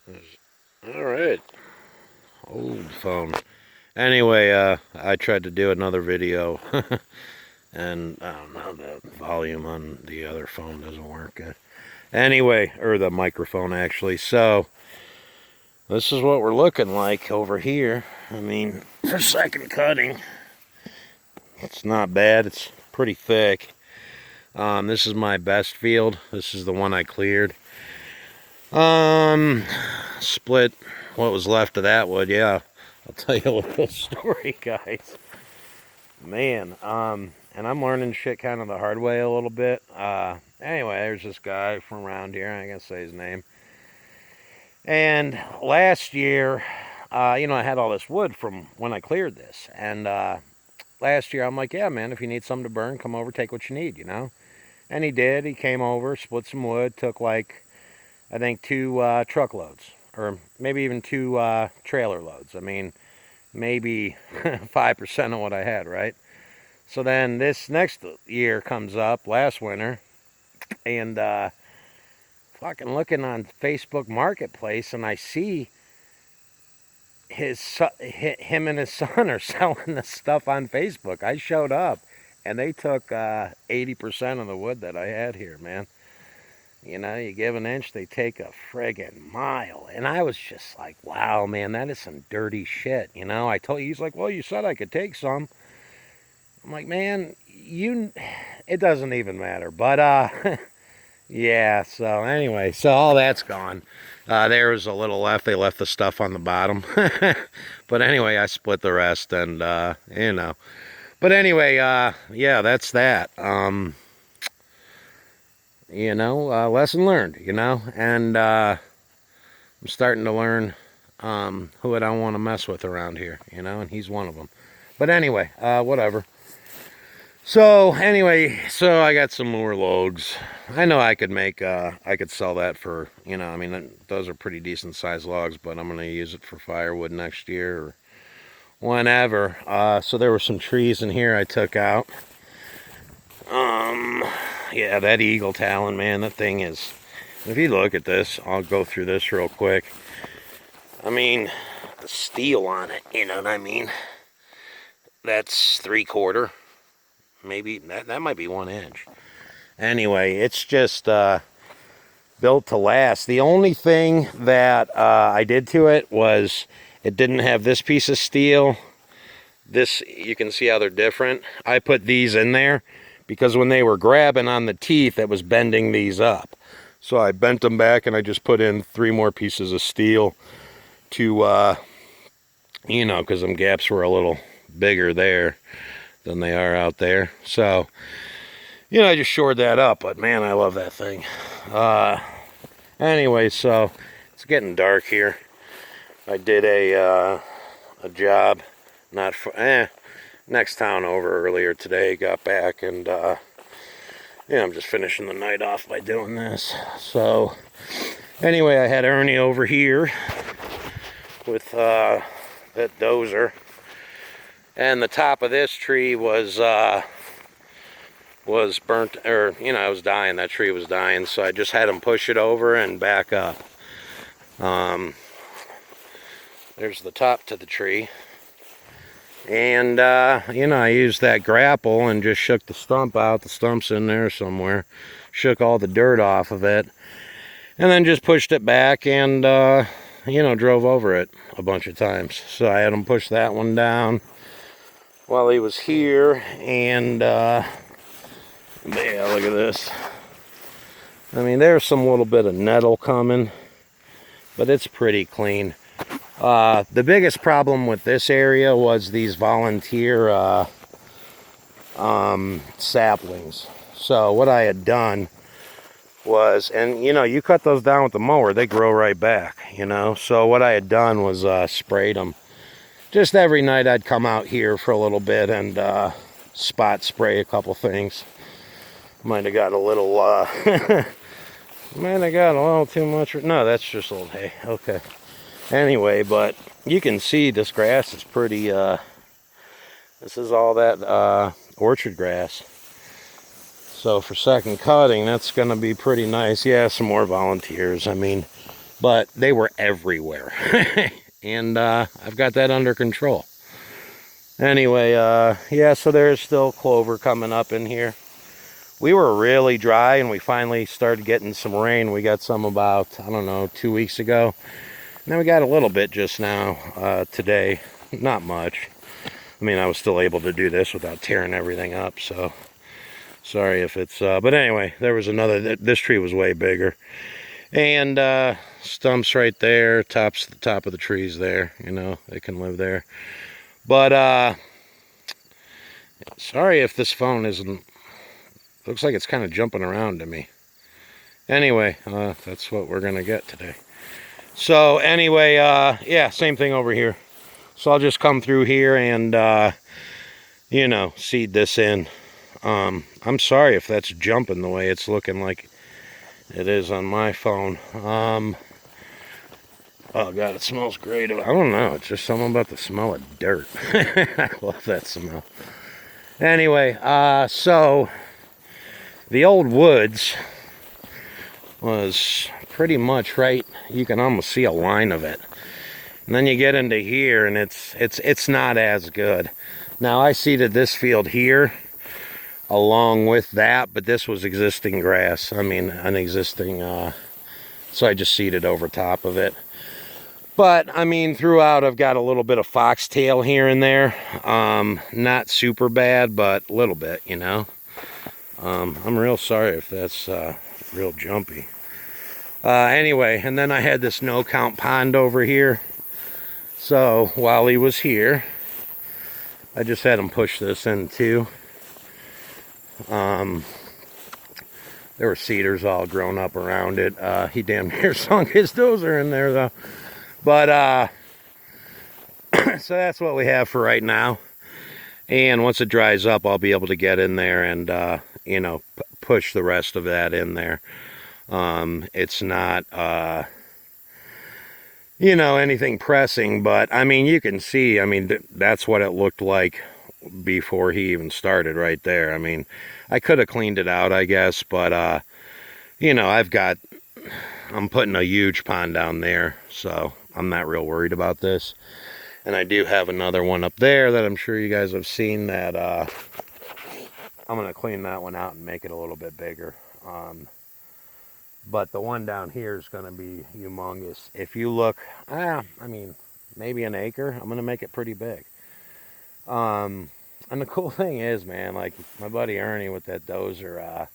All right. Old phone. Anyway, I tried to do another video, and I don't know, the volume on the other phone doesn't work. Anyway, or the microphone actually. So this is what we're looking like over here. I mean, for second cutting, it's not bad. It's pretty thick. This is my best field. This is the one I cleared. Split what was left of that wood. Yeah, I'll tell you a little story, guys. Man, and I'm learning shit kind of the hard way a little bit. Anyway, there's this guy from around here. I can't say his name. And last year, I had all this wood from when I cleared this. And last year, I'm like, yeah, man, if you need something to burn, come over, take what you need, And he did. He came over, split some wood, took like, I think, 2 truckloads, or maybe even 2 trailer loads. I mean, maybe 5% of what I had, right? So then this next year comes up, last winter, and fucking looking on Facebook Marketplace, and I see him and his son are selling this stuff on Facebook. I showed up, and they took 80% of the wood that I had here, man. You give an inch, they take a friggin' mile. And I was just like, wow, man, that is some dirty shit. I told you, he's like, well, you said I could take some. I'm like, man, it doesn't even matter. But, yeah, so anyway, so all that's gone. There was a little left. They left the stuff on the bottom. But anyway, I split the rest and, But anyway, yeah, that's that. Lesson learned, and I'm starting to learn who I don't want to mess with around here, and he's one of them. But anyway, whatever. So anyway, so I got some more logs. I know I could sell that for, those are pretty decent sized logs, but I'm going to use it for firewood next year or whenever. So there were some trees in here I took out. Yeah, that eagle talon, man, that thing is, if you look at this, I'll go through this real quick. I mean, the steel on it, you know what I mean? That's 3/4. Maybe, that might be 1 inch. Anyway, it's just built to last. The only thing that I did to it was it didn't have this piece of steel. This, you can see how they're different. I put these in there because when they were grabbing on the teeth, it was bending these up. So I bent them back and I just put in 3 more pieces of steel to, because them gaps were a little bigger there than they are out there. So, I just shored that up, but man, I love that thing. Anyway, so it's getting dark here. I did a job, not for, next town over earlier today, got back, and I'm just finishing the night off by doing this. So anyway, I had Ernie over here with that dozer, and the top of this tree was burnt, or it was dying. That tree was dying, so I just had him push it over and back up. There's the top to the tree. And, I used that grapple and just shook the stump out. The stump's in there somewhere. Shook all the dirt off of it. And then just pushed it back and, drove over it a bunch of times. So I had him push that one down while he was here. And, yeah, look at this. I mean, there's some little bit of nettle coming, but it's pretty clean. The biggest problem with this area was these volunteer saplings. So what I had done was, and you cut those down with the mower, they grow right back, So what I had done was sprayed them. Just every night I'd come out here for a little bit and spot spray a couple things. Might have got a little, might have got a little too much. No, that's just old hay. Okay. Anyway, but you can see this grass is pretty, this is all that orchard grass. So for second cutting, that's going to be pretty nice. Yeah, some more volunteers. I mean, but they were everywhere. And I've got that under control. Anyway, yeah, so there's still clover coming up in here. We were really dry, and we finally started getting some rain. We got some about, I don't know, 2 weeks ago. And then we got a little bit just now, today. Not much. I mean, I was still able to do this without tearing everything up, so sorry if it's, but anyway, there was another, this tree was way bigger. And stumps right there, the top of the trees there, you know, they can live there. But sorry if this phone isn't, looks like it's kind of jumping around to me. Anyway, that's what we're gonna get today. So anyway, yeah, same thing over here. So I'll just come through here and you know, seed this in. I'm sorry if that's jumping the way it's looking like it is on my phone. Oh god, it smells great. I don't know, it's just something about the smell of dirt. I love that smell. Anyway, so the old woods was pretty much right. You can almost see a line of it. And then you get into here and it's not as good. Now I seeded this field here along with that, but this was existing grass. I mean, an existing, so I just seeded over top of it. But, I mean, throughout I've got a little bit of foxtail here and there. Not super bad, but a little bit, you know. I'm real sorry if that's real jumpy. Anyway, and then I had this no-count pond over here. So, while he was here, I just had him push this in too. There were cedars all grown up around it. He damn near sunk his dozer in there, though. But, so that's what we have for right now. And once it dries up, I'll be able to get in there and, you know, push the rest of that in there. It's not, you know, anything pressing, but, I mean, you can see, I mean, that's what it looked like before he even started right there. I mean, I could have cleaned it out, I guess, but, you know, I'm putting a huge pond down there, so I'm not real worried about this. And I do have another one up there that I'm sure you guys have seen that I'm going to clean that one out and make it a little bit bigger. But the one down here is going to be humongous. If you look, I mean, maybe an acre. I'm going to make it pretty big. And the cool thing is, man, like my buddy Ernie with that dozer,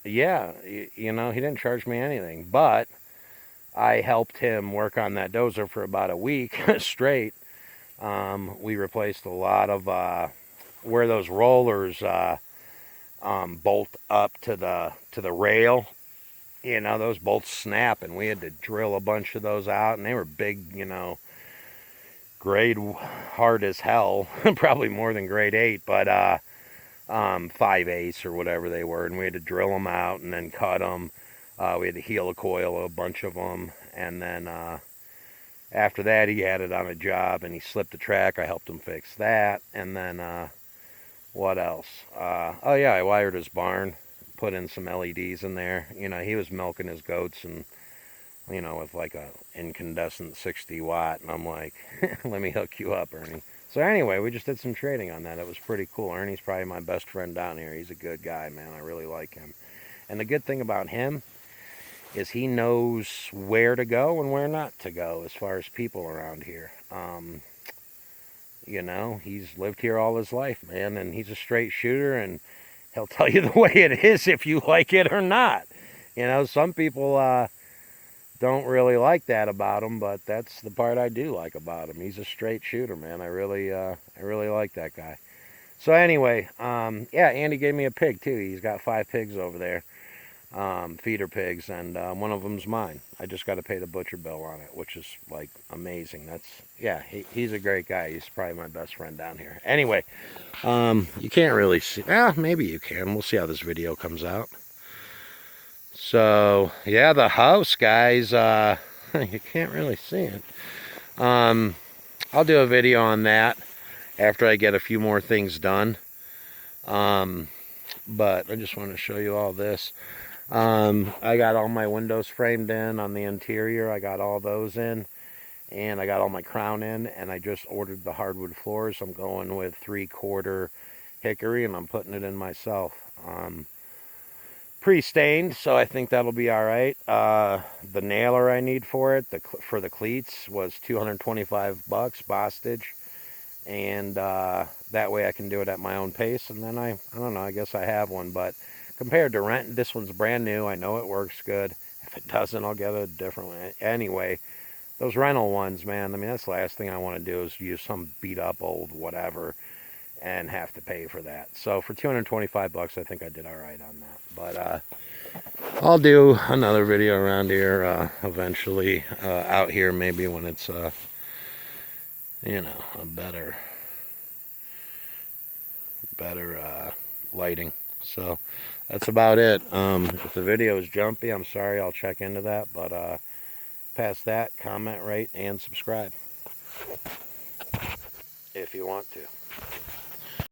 yeah, you know, he didn't charge me anything, but I helped him work on that dozer for about a week straight. We replaced a lot of where those rollers bolt up to the rail. You know, those bolts snap, and we had to drill a bunch of those out, and they were big, you know, grade hard as hell, probably more than grade 8, but 5/8 or whatever they were, and we had to drill them out and then cut them. We had to helicoil a bunch of them, and then after that he had it on a job and he slipped the track. I helped him fix that, and then what else? Oh yeah, I wired his barn, put in some LEDs in there. You know, he was milking his goats and, you know, with like a incandescent 60 watt, and I'm like, let me hook you up, Ernie. So anyway, we just did some trading on that. It was pretty cool. Ernie's probably my best friend down here. He's a good guy, man. I really like him. And the good thing about him is he knows where to go and where not to go as far as people around here. You know, he's lived here all his life, man, and he's a straight shooter, and he'll tell you the way it is if you like it or not. You know, some people don't really like that about him, but that's the part I do like about him. He's a straight shooter, man. I really like that guy. So anyway, yeah, Andy gave me a pig too. He's got 5 pigs over there, feeder pigs, and one of them's mine. I just got to pay the butcher bill on it, which is like amazing. That's, yeah, he's a great guy. He's probably my best friend down here. Anyway, you can't really see. Maybe you can. We'll see how this video comes out. So yeah, the house, guys, you can't really see it. I'll do a video on that after I get a few more things done. But I just want to show you all this. I got all my windows framed in on the interior. I got all those in, and I got all my crown in, and I just ordered the hardwood floors. I'm going with 3/4 hickory, and I'm putting it in myself. Pre-stained, so I think that'll be all right. The nailer I need for it, for the cleats, was $225 Bostage, and that way I can do it at my own pace. And then I don't know, I guess I have one, but compared to rent, this one's brand new. I know it works good. If it doesn't, I'll get a different one. Anyway, those rental ones, man, I mean, that's the last thing I want to do is use some beat up old whatever and have to pay for that. So for $225, I think I did all right on that. But I'll do another video around here eventually, out here maybe when it's you know, a better lighting. So that's about it. If the video is jumpy, I'm sorry. I'll check into that. But past that, comment, rate, and subscribe if you want to.